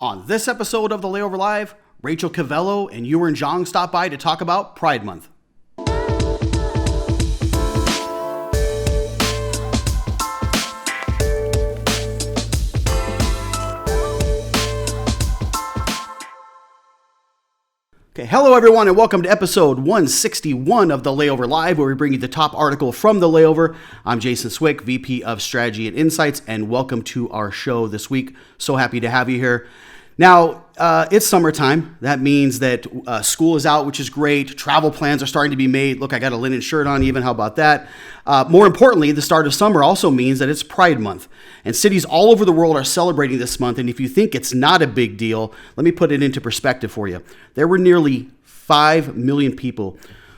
On this episode of the Layover Live, Rachel Covello and Uwern Jong stop by to talk about Pride Month. Okay, hello everyone and welcome to episode 161 of the Layover Live, where we bring you the top article from the Layover. I'm Jason Swick, VP of Strategy and Insights, and welcome to our show this week. So happy to have you here. Now, it's summertime. That means that school is out, which is great. Travel plans are starting to be made. Look, I got a linen shirt on even. How about that? More importantly, the start of summer also means that it's Pride Month. And cities all over the world are celebrating this month. And if you think it's not a big deal, let me put it into perspective for you. There were nearly 5 million people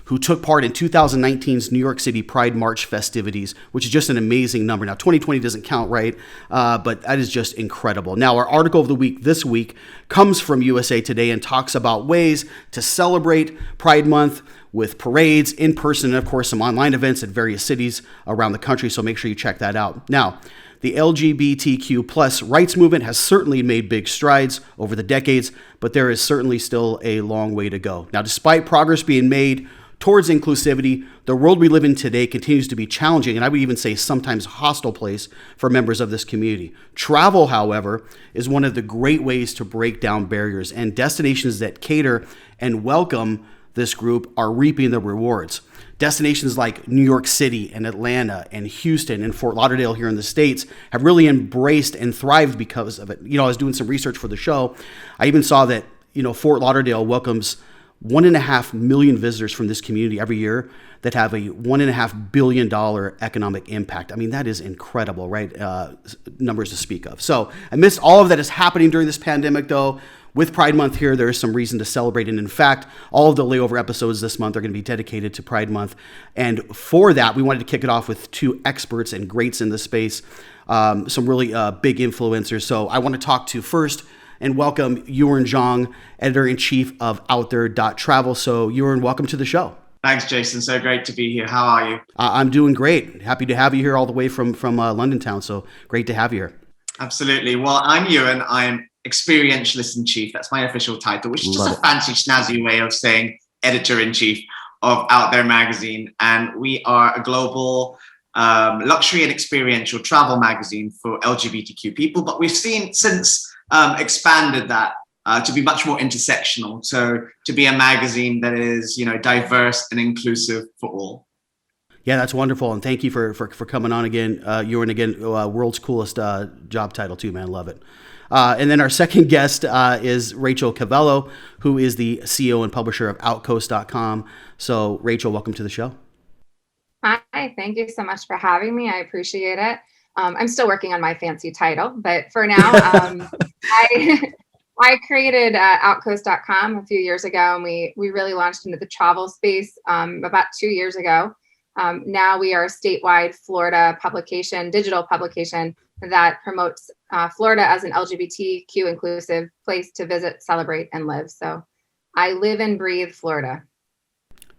who took part in 2019's New York City Pride March festivities, which is just an amazing number. Now, 2020 doesn't count, right? But that is just incredible. Now, our article of the week this week comes from USA Today and talks about ways to celebrate Pride Month with parades, in person, and of course, some online events at various cities around the country. So make sure you check that out. Now, the LGBTQ plus rights movement has certainly made big strides over the decades, but there is certainly still a long way to go. Now, despite progress being made towards inclusivity, the world we live in today continues to be challenging, and I would even say sometimes hostile place for members of this community. Travel, however, is one of the great ways to break down barriers, and destinations that cater and welcome this group are reaping the rewards. Destinations like New York City and Atlanta and Houston and Fort Lauderdale here in the States have really embraced and thrived because of it. You know, I was doing some research for the show. I even saw that, Fort Lauderdale welcomes 1.5 million visitors from this community every year that have a $1.5 billion economic impact. I mean, that is incredible, right? Numbers to speak of. So amidst all of that is happening during this pandemic, though, with Pride Month here, there is some reason to celebrate. And in fact, all of the Layover episodes this month are going to be dedicated to Pride Month. And for that, we wanted to kick it off with two experts and greats in the space, some really big influencers. So I want to talk to first and welcome Uwern Jong, Editor-in-Chief of OutThere Travel. So Uwern, welcome to the show. Thanks, Jason. So great to be here. How are you? I'm doing great. Happy to have you here all the way from London town. So great to have you here. Absolutely. Well, I'm Uwern. I'm Experientialist in Chief. That's my official title, which is just a fancy, snazzy way of saying Editor-in-Chief of OutThere Magazine. And we are a global luxury and experiential travel magazine for LGBTQ people. But we've seen since expanded that to be much more intersectional, so to be a magazine that is, diverse and inclusive for all. Yeah, that's wonderful, and thank you for coming on again, Uwern. Again, world's coolest job title too, man. Love it. And then our second guest is Rachel Covello, who is the CEO and publisher of Outcoast.com. So, Rachel, welcome to the show. Hi, thank you so much for having me. I appreciate it. I'm still working on my fancy title, but for now, I created Outcoast.com a few years ago, and we really launched into the travel space about 2 years ago. Now we are a statewide Florida publication, digital publication that promotes Florida as an LGBTQ inclusive place to visit, celebrate, and live. So I live and breathe Florida.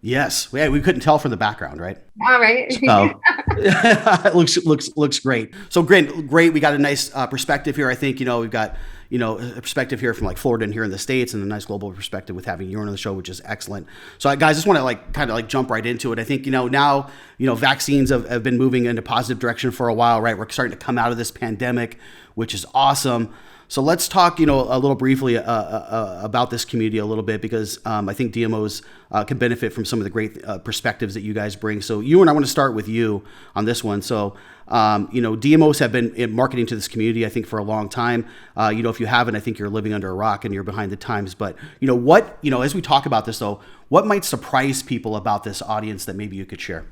Yes, yeah, we couldn't tell from the background, right? All right. So, it looks great. So great. We got a nice perspective here. I think we've got a perspective here from like Florida and here in the States, and a nice global perspective with having Uwern on the show, which is excellent. So guys, just want to jump right into it. I think now vaccines have been moving in a positive direction for a while, right? We're starting to come out of this pandemic, which is awesome. So let's talk, a little briefly about this community a little bit, because I think DMOs can benefit from some of the great perspectives that you guys bring. So Uwern, I want to start with you on this one. So, DMOs have been marketing to this community, I think, for a long time. If you haven't, I think you're living under a rock and you're behind the times. But, as we talk about this, though, what might surprise people about this audience that maybe you could share?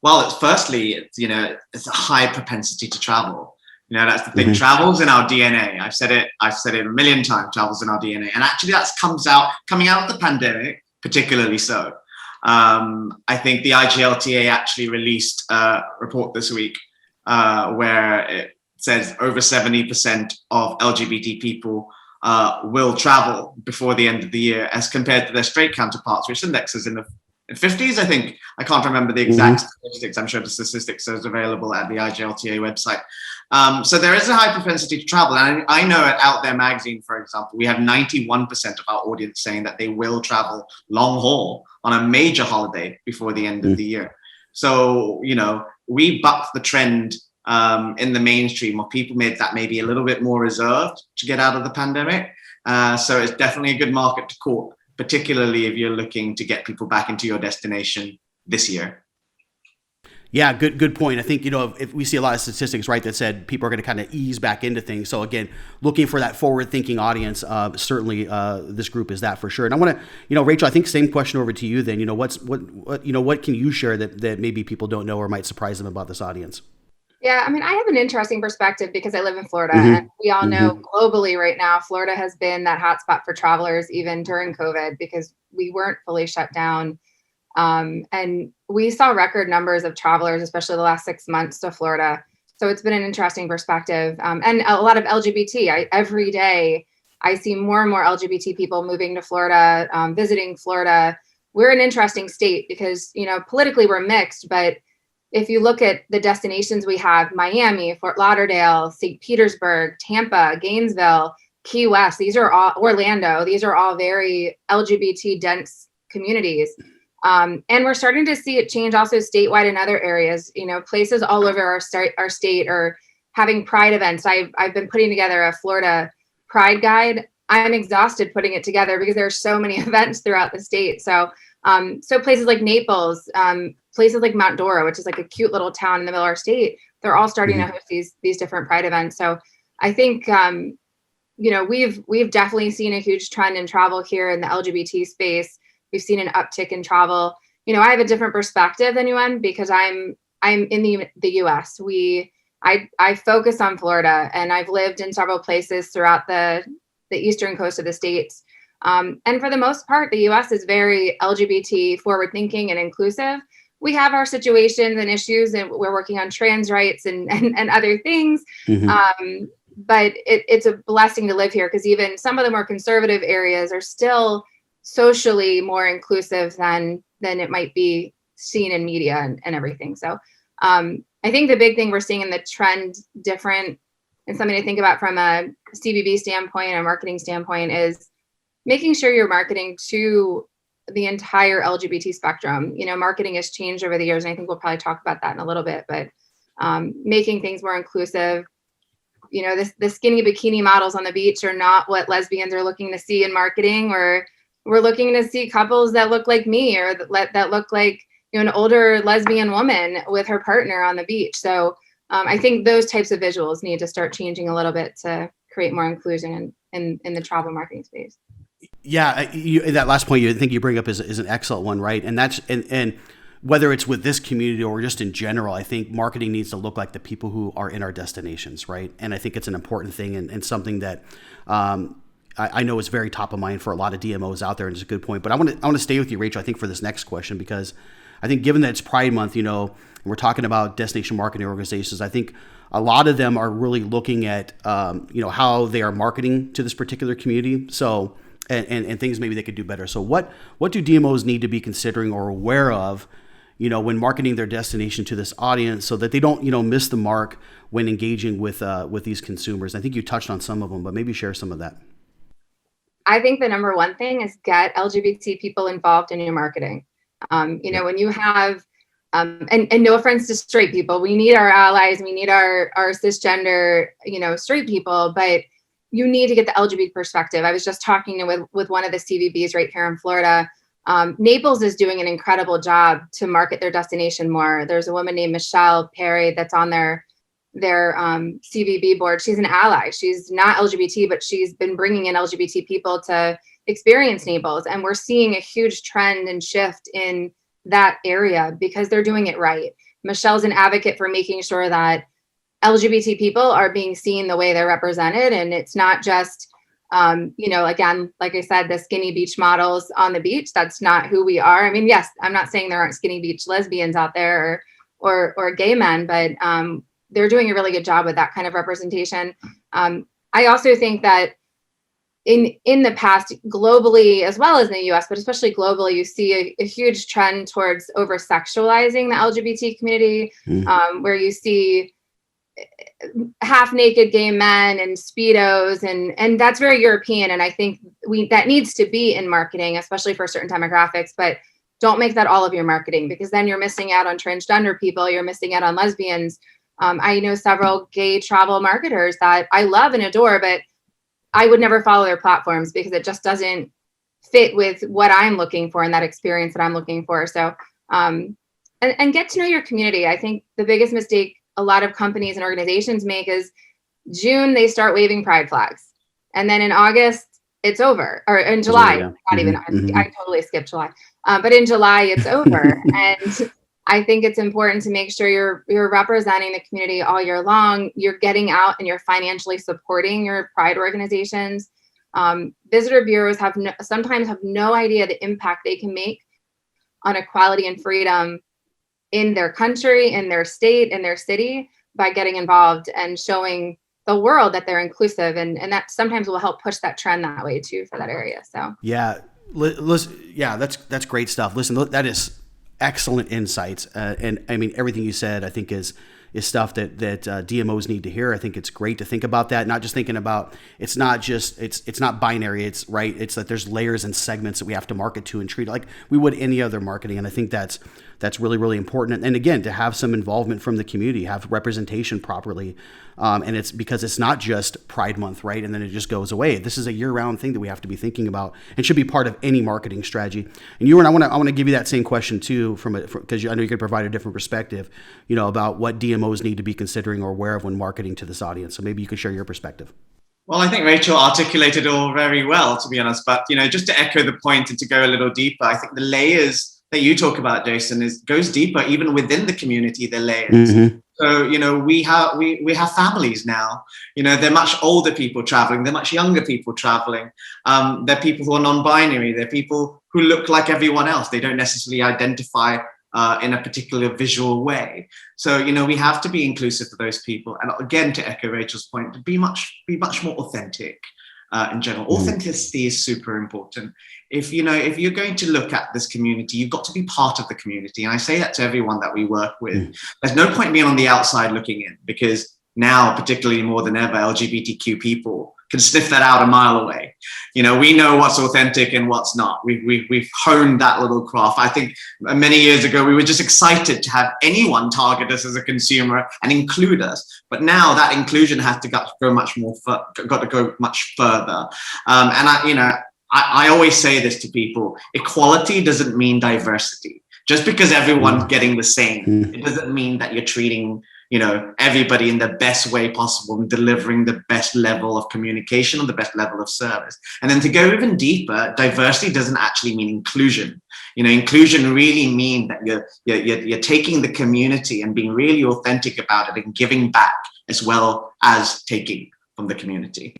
Well, firstly, it's a high propensity to travel. That's the thing. Mm-hmm. Travel's in our DNA. I've said it a million times. Travel's in our DNA, and actually, that's coming out of the pandemic, particularly so. I think the IGLTA actually released a report this week where it says over 70% of LGBT people will travel before the end of the year, as compared to their straight counterparts, which indexes in the 50s, I think. I can't remember the exact statistics. I'm sure the statistics is available at the IJLTA website. So there is a high propensity to travel. And I know at OutThere Magazine, for example, we have 91% of our audience saying that they will travel long haul on a major holiday before the end of the year. So, you know, we bucked the trend in the mainstream of people maybe a little bit more reserved to get out of the pandemic. So it's definitely a good market to court, particularly if you're looking to get people back into your destination this year. Yeah, good point. I think, you know, if we see a lot of statistics, right, that said people are going to kind of ease back into things. So again, looking for that forward-thinking audience, certainly this group is that for sure. And I want to, you know, Rachel, I think same question over to you then. You know, what can you share that maybe people don't know or might surprise them about this audience? Yeah, I mean, I have an interesting perspective because I live in Florida, and we all know globally right now, Florida has been that hotspot for travelers even during COVID because we weren't fully shut down. And we saw record numbers of travelers, especially the last 6 months to Florida. So it's been an interesting perspective. And a lot of LGBT. Every day I see more and more LGBT people moving to Florida, visiting Florida. We're an interesting state because, you know, politically we're mixed, but if you look at the destinations we have, Miami, Fort Lauderdale, St. Petersburg, Tampa, Gainesville, Key West, these are all Orlando, these are all very LGBT dense communities. And we're starting to see it change also statewide in other areas. You know, places all over our state are having pride events. I've been putting together a Florida Pride guide. I'm exhausted putting it together because there are so many events throughout the state. So places like Naples, places like Mount Dora, which is like a cute little town in the middle of our state, they're all starting to host these different Pride events. So I think you know, we've definitely seen a huge trend in travel here in the LGBT space. We've seen an uptick in travel. You know, I have a different perspective than Uwern because I'm in the US. I focus on Florida, and I've lived in several places throughout the eastern coast of the states. And for the most part, the US is very LGBT forward thinking and inclusive. We have our situations and issues, and we're working on trans rights and other things. But it's a blessing to live here because even some of the more conservative areas are still socially more inclusive than it might be seen in media and everything. So I think the big thing we're seeing in the trend different and something to think about from a CBB standpoint, a marketing standpoint, is making sure you're marketing to the entire LGBT spectrum. You know, marketing has changed over the years, and I think we'll probably talk about that in a little bit, but making things more inclusive. You know, the skinny bikini models on the beach are not what lesbians are looking to see in marketing, or we're looking to see couples that look like me or that look like, you know, an older lesbian woman with her partner on the beach. So I think those types of visuals need to start changing a little bit to create more inclusion in the travel marketing space. Yeah, that last point I think you bring up is an excellent one, right? And that's and whether it's with this community or just in general, I think marketing needs to look like the people who are in our destinations, right? And I think it's an important thing and something that I know is very top of mind for a lot of DMOs out there, and it's a good point. But I want to stay with you, Rachel, I think for this next question, because I think given that it's Pride Month, you know, and we're talking about destination marketing organizations, I think a lot of them are really looking at you know, how they are marketing to this particular community. So and things maybe they could do better. So what do DMOs need to be considering or aware of, you know, when marketing their destination to this audience so that they don't, you know, miss the mark when engaging with these consumers? I think you touched on some of them, but maybe share some of that. I think the number one thing is get LGBT people involved in your marketing. You know, when you have, and no offense to straight people, we need our allies, we need our cisgender, you know, straight people, but you need to get the LGBT perspective. I was just talking with one of the CVBs right here in Florida. Naples is doing an incredible job to market their destination more. There's a woman named Michelle Perry that's on their CVB board. She's an ally. She's not LGBT, but she's been bringing in LGBT people to experience Naples. And we're seeing a huge trend and shift in that area because they're doing it right. Michelle's an advocate for making sure that LGBT people are being seen the way they're represented. And it's not just, you know, again, like I said, the skinny beach models on the beach. That's not who we are. I mean, yes, I'm not saying there aren't skinny beach lesbians out there or gay men, but they're doing a really good job with that kind of representation. I also think that in the past, globally, as well as in the US, but especially globally, you see a huge trend towards over-sexualizing the LGBT community, where you see half-naked gay men and Speedos, and that's very European. And I think that needs to be in marketing, especially for certain demographics, but don't make that all of your marketing, because then you're missing out on transgender people, you're missing out on lesbians. I know several gay travel marketers that I love and adore, but I would never follow their platforms because it just doesn't fit with what I'm looking for and that experience that I'm looking for. So, and get to know your community. I think the biggest mistake a lot of companies and organizations make is June, they start waving pride flags. And then in August, it's over. Or in July, not even, I totally skipped July. But in July, it's over. And I think it's important to make sure you're representing the community all year long. You're getting out and you're financially supporting your pride organizations. Visitor bureaus sometimes have no idea the impact they can make on equality and freedom in their country, in their state, in their city, by getting involved and showing the world that they're inclusive. And that sometimes will help push that trend that way too for that area. So that's great stuff. Listen, that is excellent insights, and I mean, everything you said I think is stuff that DMOs need to hear. I think it's great to think about that, not just thinking about it's not binary. It's right. It's that there's layers and segments that we have to market to and treat like we would any other marketing. And I think that's really, really important. And again, to have some involvement from the community, have representation properly. And it's because it's not just Pride Month, right? And then it just goes away. This is a year-round thing that we have to be thinking about and should be part of any marketing strategy. And Uwern, I want to give you that same question too, because I know you could provide a different perspective, about what DMOs need to be considering or aware of when marketing to this audience. So maybe you could share your perspective. Well, I think Rachel articulated it all very well, to be honest. But just to echo the point and to go a little deeper, I think the layers that you talk about, Jason, goes deeper even within the community. The layers. So we have families now. They're much older people traveling. They're much younger people traveling. They're people who are non-binary. They're people who look like everyone else. They don't necessarily identify in a particular visual way. So we have to be inclusive to those people. And again, to echo Rachel's point, to be much more authentic. In general, authenticity is super important. If you're going to look at this community, you've got to be part of the community. And I say that to everyone that we work with. There's no point being on the outside looking in, because now, particularly more than ever, LGBTQ people can sniff that out a mile away. We know what's authentic and what's not. We've honed that little craft. I think many years ago, we were just excited to have anyone target us as a consumer and include us. But now that inclusion has to go much further. And I always say this to people: equality doesn't mean diversity. Just because everyone's getting the same, it doesn't mean that you're treating everybody in the best way possible and delivering the best level of communication and the best level of service. And then to go even deeper, diversity doesn't actually mean inclusion. Inclusion really means that you're taking the community and being really authentic about it and giving back as well as taking from the community.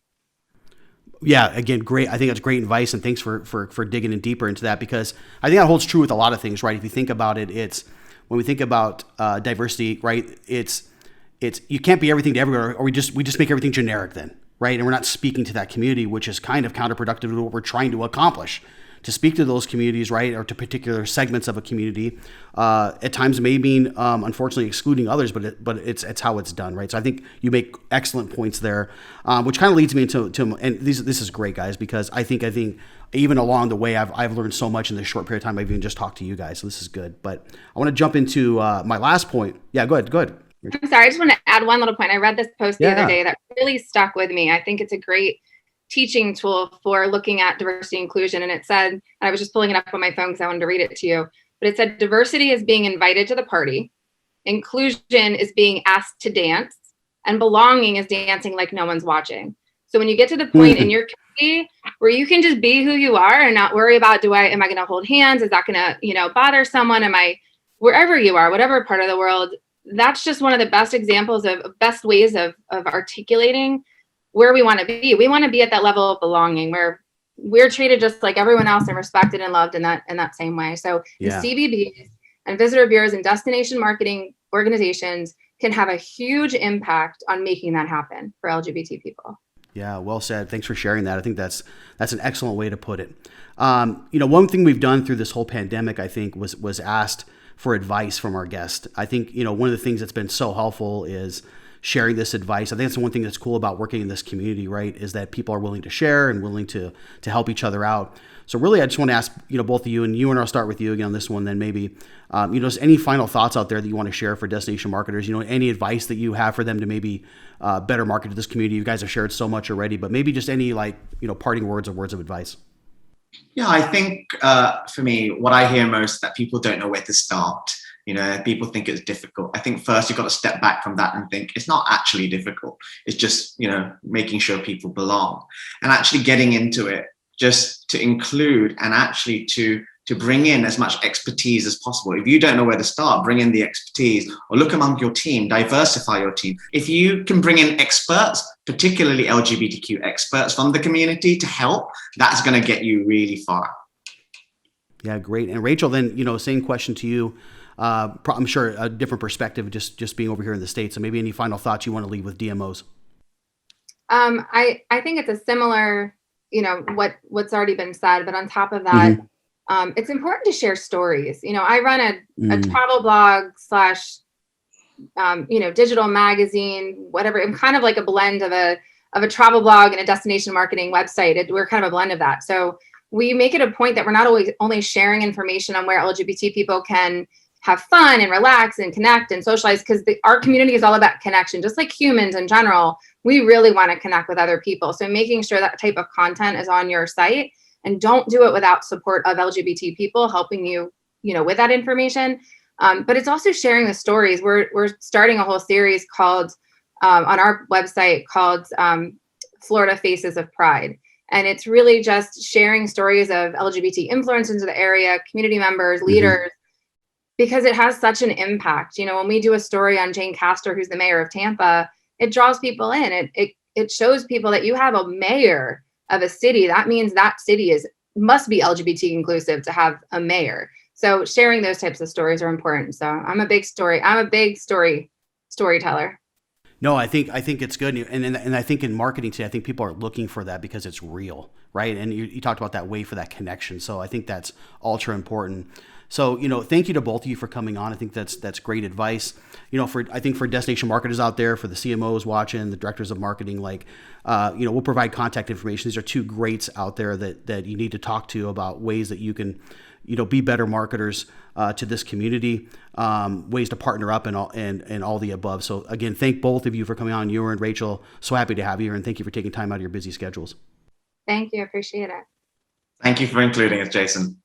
Yeah, again, great. I think that's great advice, and thanks for digging in deeper into that, because I think that holds true with a lot of things, right? If you think about it, when we think about diversity, right? It's you can't be everything to everywhere, or we just make everything generic then, right? And we're not speaking to that community, which is kind of counterproductive to what we're trying to accomplish. To speak to those communities, right, or to particular segments of a community, at times may mean, unfortunately, excluding others, but it's how it's done, right? So I think you make excellent points there, which kind of leads me into and this is great, guys, because I think even along the way, I've learned so much in this short period of time. I've even just talked to you guys, so this is good. But I want to jump into my last point. Yeah, go ahead. I'm sorry, I just want to add one little point. I read this post the other day that really stuck with me. I think it's a great teaching tool for looking at diversity and inclusion. And it said, and I was just pulling it up on my phone because I wanted to read it to you, but it said diversity is being invited to the party, inclusion is being asked to dance, and belonging is dancing like no one's watching. So when you get to the point in your community where you can just be who you are and not worry about, am I going to hold hands? Is that going to, bother someone? Am I, wherever you are, whatever part of the world, that's just one of the best examples of best ways of articulating where we want to be. We want to be at that level of belonging where we're treated just like everyone else and respected and loved in that same way. So the CBBs and visitor bureaus and destination marketing organizations can have a huge impact on making that happen for LGBT people. Yeah, well said. Thanks for sharing that. I think that's an excellent way to put it. One thing we've done through this whole pandemic, I think, was asked for advice from our guest. I think, one of the things that's been so helpful is sharing this advice. I think that's the one thing that's cool about working in this community, right? Is that people are willing to share and willing to help each other out. So really, I just want to ask, both of you, and I'll start with you again on this one, then maybe, just any final thoughts out there that you want to share for destination marketers, any advice that you have for them to maybe better market to this community. You guys have shared so much already, but maybe just any parting words or words of advice. Yeah, I think for me, what I hear most is that people don't know where to start. People think it's difficult. I think first you've got to step back from that and think it's not actually difficult. It's just, making sure people belong and actually getting into it, just to include and actually to bring in as much expertise as possible. If you don't know where to start, bring in the expertise, or look among your team, diversify your team. If you can bring in experts, particularly LGBTQ experts from the community to help, that's going to get you really far. Yeah, great. And Rachel, then, same question to you. I'm sure a different perspective, just being over here in the States. So maybe any final thoughts you want to leave with DMOs? I think it's a similar, what's already been said, but on top of that, it's important to share stories. I run a travel blog / digital magazine, whatever. I'm kind of like a blend of a travel blog and a destination marketing website. We're kind of a blend of that. So we make it a point that we're not always only sharing information on where LGBT people can have fun and relax and connect and socialize, because our community is all about connection. Just like humans in general, we really want to connect with other people. So making sure that type of content is on your site, and don't do it without support of LGBT people helping you, with that information. But it's also sharing the stories. We're starting a whole series called on our website called Florida Faces of Pride. And it's really just sharing stories of LGBT influencers in the area, community members, leaders, because it has such an impact. When we do a story on Jane Castor, who's the mayor of Tampa, it draws people in. It shows people that you have a mayor of a city. That means that city must be LGBT inclusive to have a mayor. So sharing those types of stories are important. So I'm a big storyteller. No, I think it's good. And I think in marketing today, I think people are looking for that because it's real, right? And you talked about that way for that connection. So I think that's ultra important. So, thank you to both of you for coming on. I think that's great advice. I think for destination marketers out there, for the CMOs watching, the directors of marketing, we'll provide contact information. These are two greats out there that you need to talk to about ways that you can, be better marketers to this community, ways to partner up and all the above. So again, thank both of you for coming on. Uwern and Rachel, so happy to have you here, and thank you for taking time out of your busy schedules. Thank you. Appreciate it. Thank you for including us, Jason.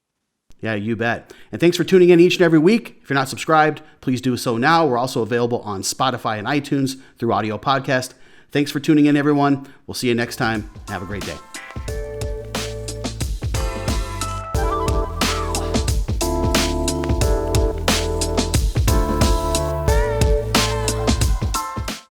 Yeah, you bet. And thanks for tuning in each and every week. If you're not subscribed, please do so now. We're also available on Spotify and iTunes through audio podcast. Thanks for tuning in, everyone. We'll see you next time. Have a great day.